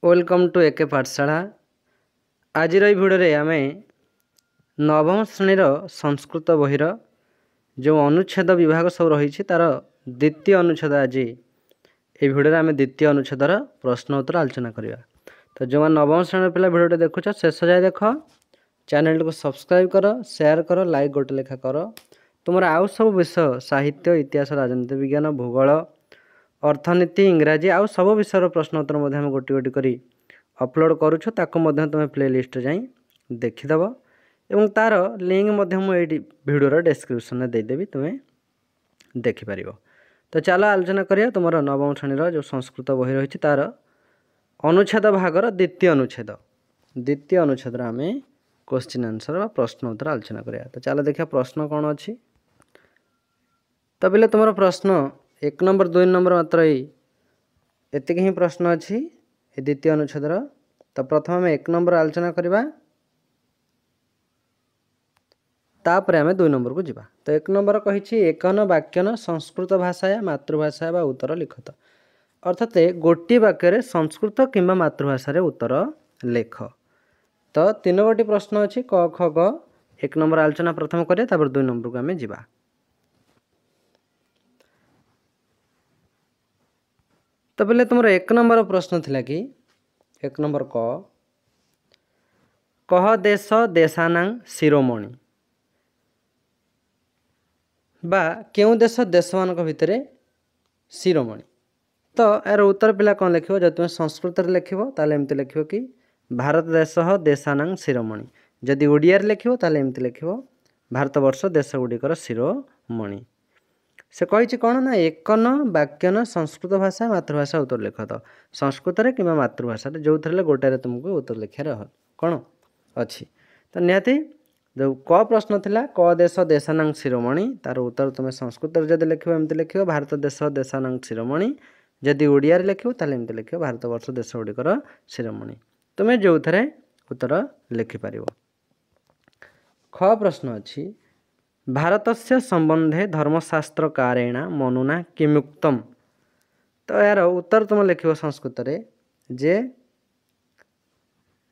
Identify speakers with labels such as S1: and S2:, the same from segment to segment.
S1: Welcome to एके पाठशाला। आज video आम नवम श्रेणीर संस्कृत बहिर जो अनुच्छेद विभाग सब रही तार द्वितीय अनुच्छेद आज ये भिडियो आम द्वितीय अनुच्छेदर प्रश्न उत्तर आलोचना करवा। तो जो नवम श्रेणी पिला भिडियो देखुच शेष जाए देख, चैनल को सब्सक्राइब कर, शेयर कर, लाइक गोटे लेखा कर। तुम आउ सब विषय साहित्य, इतिहास, राजनीति विज्ञान, भूगोल, अर्थनीति, इंग्राजी आउ सब विषय प्रश्न उत्तर गोटी गोटी करी अपलोड करुछु। तुम प्ले लिस्ट जाई देखिदेव एवं तार लिंक मुझे भिडियो डिस्क्रिप्शन में देदेवी, तुम्हें देखिपर। तो चलो आलोचना करिया तुम नवम श्रेणीर जो संस्कृत बही रही तार अनुच्छेद भागर द्वितीय अनुच्छेद आम क्वेश्चन आंसर प्रश्न उत्तर आलोचना करिया। तो चलो देखिए प्रश्न कौन अच्छी। तो बोले तुम प्रश्न 1 नंबर 2 नंबर मात्र एतिक ही प्रश्न अच्छी द्वितीय अनुच्छेदर। तो प्रथम आम 1 नंबर आलोचना करवा, तापर आम 2 नंबर को जीवा। तो 1 नंबर कही एकन वाक्यन संस्कृत भाषा या मातृभाषा बा उत्तर लिखत, अर्थात गोटी वाक्य संस्कृत किंबा मातृभाषा उत्तर लेख। तो 3 गोटी प्रश्न अच्छी क ख ग। 1 नंबर आलोचना प्रथम करिया, तापर 2 नंबर को आम जीवा। तो बोले तुम 1 नंबर प्रश्न थिला कि 1 नंबर कह देश देशानां शिरोमणि बा क्यों देश देश मान भितर शिरोमणि। तो यार उत्तर पिला कौन लिख, जब तुम संस्कृत लिख ताले एमती लिख कि भारत देश देशानां शिरोमणि। जदि ओडिया लिख ताले एमती लिख भारत वर्ष देश गुड़िकर शिरोमणि। से कही कौन ना एकन वाक्यन संस्कृत भाषा मातृभाषा उत्तर लिख। तो संस्कृत कि मातृभाषा जो थे गोटे तुमको उत्तर लिखार कौन अच्छी। तो निहाती जो क प्रश्न थिला क देश देशानां शिरोमणि, तार उत्तर तुम संस्कृत जब लिख एमती लिख भारत देश देशानां शिरोमणि। जदि ओडिया लिख ताले एमती लिख भारत वर्ष देश गुड़िकर शिरोमणि। तुम्हें जो थे उत्तर लिखिपर। ख प्रश्न अच्छी भारतस्य संबंधे धर्मशास्त्रकारेण मनुना किमुक्तम। तो यार उत्तर तुम लिख संस्कृत जे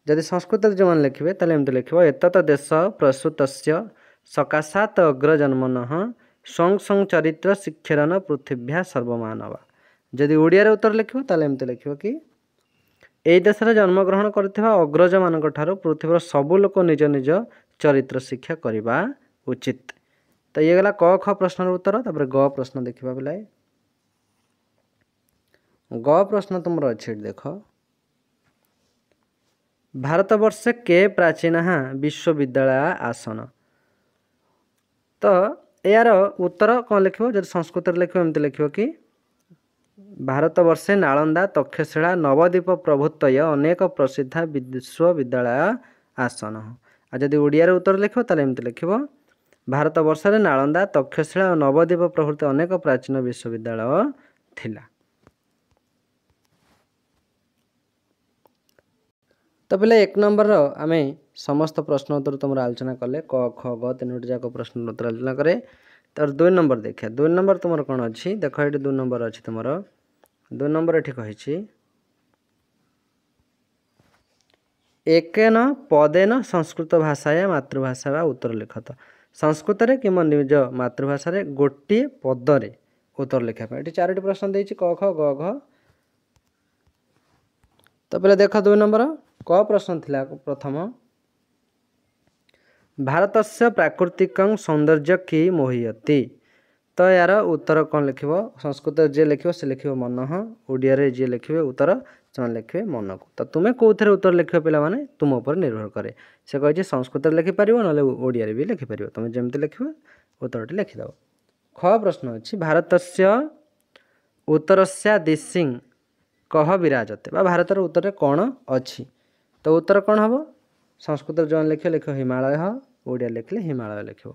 S1: जदि संस्कृत जो मैंने लिखे ताले एमती लिख एतत देश प्रसूत सकाशात अग्रजन्मन स्वं स्वं चरित्र शिक्षरन पृथिव्या सर्वमानवा। जदि ओडिया उत्तर लिख ताले एमती लिख कि यही देश जन्मग्रहण करथिबा अग्रज मान पृथ्वीर सबु लोक निज निज चरित्र शिक्षा करने उचित। तो ये गला क ख प्रश्न उत्तर। तापर ग प्रश्न देखा बेले ग प्रश्न तुम अच्छे देख, भारत वर्षे के प्राचीन विश्वविद्यालय आसन। तो यार उत्तर कौन लिख, जब संस्कृत लिख एमती लिख कि भारत वर्षे नालंदा तक्षशिला नवद्वीप प्रभुत्वय अनेक प्रसिद्ध विश्वविद्यालय आसन। आ जदि ओडिया उत्तर लिख ताले एमती लिख भारत वर्ष में नालंदा तक्षशिला और नवद्वीप प्रभृति अनेक प्राचीन विश्वविद्यालय थिला। तो पहले 1 नंबर आम समस्त प्रश्न उत्तर तुम आलोचना कले क ख ग 3 जाक प्रश्न उत्तर आलोचना करे। तर 2 नंबर देखिए 2 नंबर तुम कौन अच्छी देख, ये 2 नंबर अच्छी तुम 2 नंबर ये कही एकेन पदेन संस्कृत भाषा या मातृभाषा बा उत्तर लिख। तो संस्कृत कि निज मातृभाषा गोटे पदरे उत्तर लिखापी ये 4टी प्रश्न देती क ख ग घ। तो पहले देख 2 नंबर क प्रश्न थिला प्रथम भारतस्य प्राकृतिक सौंदर्य कि मोहयति। तो यार उत्तर कौन लिख, संस्कृत जे लिख से लिख मन, ओडिया जे लिखे उत्तर से लिखे मन को। तो तुम्हें कौ थे उत्तर लिख पिला माने तुम उपर निर्भर करे। से कही संस्कृत लिखिपर ना ओडिया भी लिखिपर, तुम जमी लिख उत्तर लिखिदेव। ख प्रश्न अच्छी भारतस्य उत्तरस्या दिशि कह विराजते बा भारतर उत्तर कौन अच्छी। तो उत्तर कौन हम, संस्कृत जो लिख लिख हिमालय, ओडिया लिखले हिमालय लिख।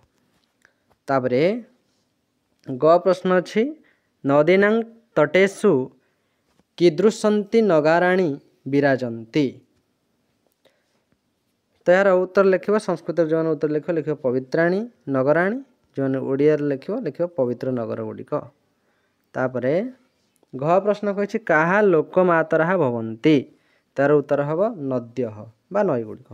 S1: तापरे ग प्रश्न अच्छी नदीनां तटेषु कीदृशन्ति नगाराणी विराजन्ति। तो यार उत्तर लिख संस्कृत जो उत्तर लिख लिख पवित्राणी नगराणी, जो ओडिया लिख लिख पवित्र नगर गुड़िक। तापरे घ प्रश्न कही क्या लोकमातरा भवन्ति। ତାର ଉତ୍ତର ହେବ ନଦ୍ୟ ବା ନଈ ଗୁଡ଼ିକ।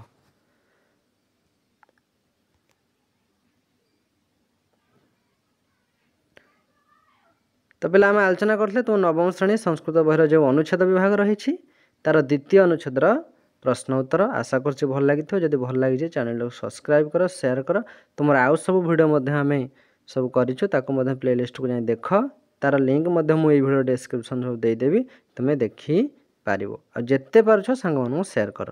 S1: ତ ପିଲା ଆମେ ଆଲୋଚନା କରିଥିଲେ ତୁମ ନବମ ଶ୍ରେଣୀ ସଂସ୍କୃତ ବହିର ଯେଉଁ ଅନୁଚ୍ଛେଦ ବିଭାଗ ରହିଛି ତାର ଦ୍ୱିତୀୟ ଅନୁଚ୍ଛେଦର ପ୍ରଶ୍ନ ଉତ୍ତର। ଆଶା କରୁଛି ଭଲ ଲାଗିଥିବ। ଯଦି ଭଲ ଲାଗିଛି ଚ୍ୟାନେଲକୁ ସବସ୍କ୍ରାଇବ୍ କର, ସେୟାର କର। ତୁମର ଆଉ ସବୁ ଭିଡ଼ିଓ ମଧ୍ୟ ଆମେ ସବୁ କରିଛୁ, ତାକୁ ମଧ୍ୟ ପ୍ଲେଲିଷ୍ଟକୁ ଯାଇ ଦେଖ। ତାର ଲିଙ୍କ ମଧ୍ୟ ମୁଁ ଏଇ ଭିଡ଼ିଓ ଡେସ୍କ୍ରିପସନ୍ ସବୁ ଦେଇଦେବି, ତୁମେ ଦେଖିପାରିବ। ଆଉ ଯେତେ ପାରୁଛ ସାଙ୍ଗମାନଙ୍କୁ ସେୟାର କର।